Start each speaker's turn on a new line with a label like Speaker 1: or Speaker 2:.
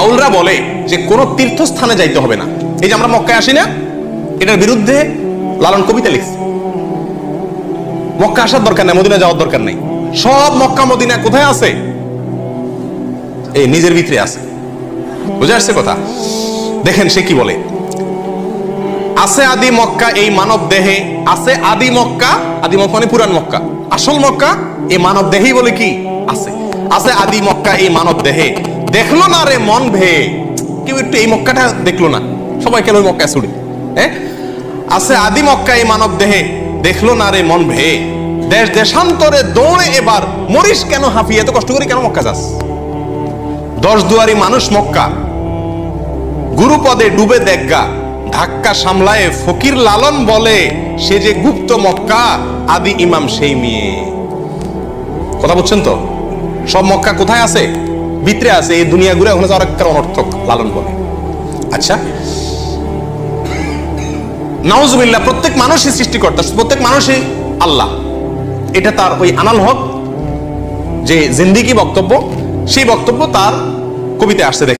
Speaker 1: আউলরা বলে যে কোন তীর্থস্থানে যাইতে হবে না। এই যে আমরা মক্কায় আসি না, এটার বিরুদ্ধে লালন কবিতা লিখছে। মক্কা আসার দরকার নাই, মদিনা যাওয়ার দরকার নাই। সব মক্কা মদিনা কোথায় আছে? এই নিজের ভিতরে আছে। বুঝে আসছে কথা? দেখেন সে কি বলে, আছে আদি মক্কা এই মানব দেহে, আছে আদি মক্কা, আদি মক্কা মানে পুরান মক্কা, আসল মক্কা এই মানব দেহেই বলে কি আছে। আছে আদি মক্কা এই মানব দেহে, দেখলো না রে মন ভেয়ে। কেউ একটু এই মক্কাটা দেখলো না, সবাই কেন ওই মক্কা ছুড়ে। হ্যাঁ, আছে আদি মক্কা এই মানব দেহে, দেখলো না রে মন ভেয়ে। দেশ দেশান্তরে দৌড়ে এবার, মরিস কেন হাফিয়ে, এত কষ্ট করে কেন মক্কা যাস? 10 দুয়ারি মানুষ মক্কা, গুরুপদে ডুবে দেখগা। ধাক্কা সামলায় ফকির লালন বলে, সে যে গুপ্ত মক্কা, আদি ইমাম সেই মেয়ে। কথা বলছেন তো? সব মক্কা কোথায় আছে? ভিতরে আছে। এই দুনিয়া ঘুরে ওখানে যাওয়ার একটা অনর্থক, লালন বলে। আচ্ছা, নাউজুবিল্লাহ, প্রত্যেক মানুষই সৃষ্টিকর্তা, প্রত্যেক মানুষই আল্লাহ। এটা তার ওই আনাল হক যে জিন্দিগি বক্তব্য, সেই বক্তব্য তার কবিতায় আসছে।